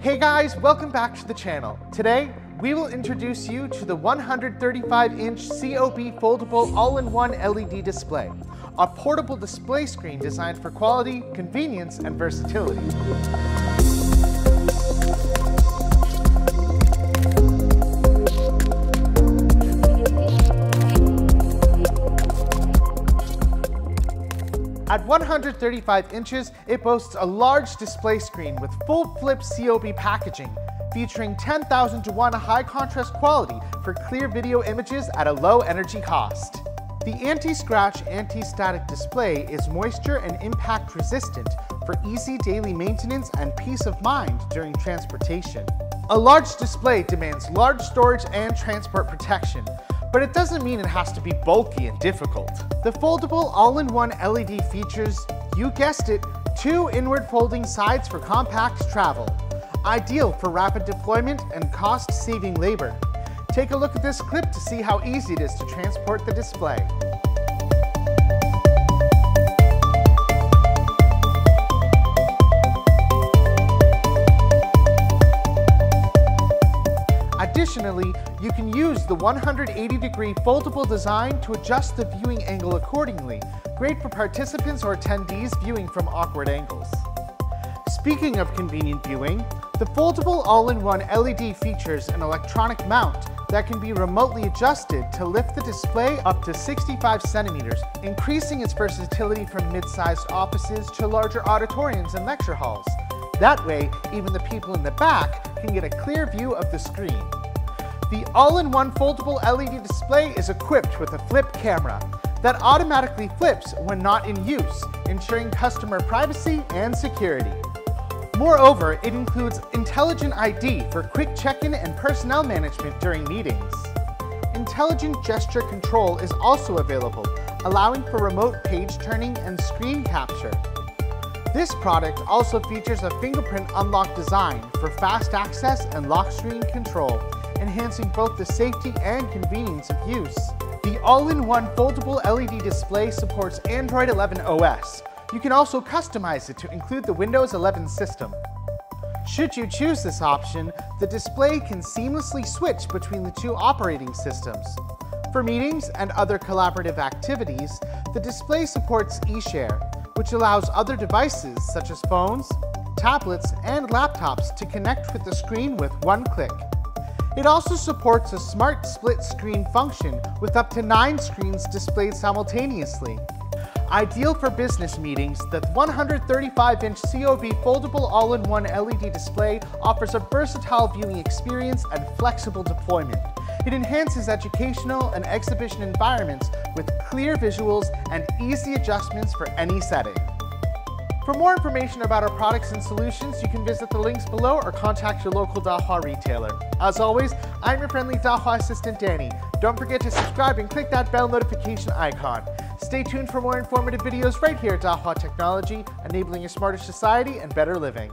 Hey guys, welcome back to the channel. Today, we will introduce you to the 135-inch COB foldable all-in-one LED display, a portable display screen designed for quality, convenience, and versatility. At 135 inches, it boasts a large display screen with full flip COB packaging, featuring 10,000:1 high contrast quality for clear video images at a low energy cost. The anti-scratch, anti-static display is moisture and impact resistant for easy daily maintenance and peace of mind during transportation. A large display demands large storage and transport protection, but it doesn't mean it has to be bulky and difficult. The foldable all-in-one LED features, you guessed it, 2 inward folding sides for compact travel, ideal for rapid deployment and cost-saving labor. Take a look at this clip to see how easy it is to transport the display. Additionally, you can use the 180-degree foldable design to adjust the viewing angle accordingly, great for participants or attendees viewing from awkward angles. Speaking of convenient viewing, the foldable all-in-one LED features an electronic mount that can be remotely adjusted to lift the display up to 65 centimeters, increasing its versatility from mid-sized offices to larger auditoriums and lecture halls. That way, even the people in the back can get a clear view of the screen. The all-in-one foldable LED display is equipped with a flip camera that automatically flips when not in use, ensuring customer privacy and security. Moreover, it includes Intelligent ID for quick check-in and personnel management during meetings. Intelligent gesture control is also available, allowing for remote page turning and screen capture. This product also features a fingerprint unlock design for fast access and lock screen control, enhancing both the safety and convenience of use. The all-in-one foldable LED display supports Android 11 OS. You can also customize it to include the Windows 11 system. Should you choose this option, the display can seamlessly switch between the 2 operating systems. For meetings and other collaborative activities, the display supports eShare, which allows other devices such as phones, tablets, and laptops to connect with the screen with one click. It also supports a smart split screen function with up to 9 screens displayed simultaneously. Ideal for business meetings, the 135-inch COB foldable all-in-one LED display offers a versatile viewing experience and flexible deployment. It enhances educational and exhibition environments with clear visuals and easy adjustments for any setting. For more information about our products and solutions, you can visit the links below or contact your local Dahua retailer. As always, I'm your friendly Dahua assistant, Danny. Don't forget to subscribe and click that bell notification icon. Stay tuned for more informative videos right here at Dahua Technology, enabling a smarter society and better living.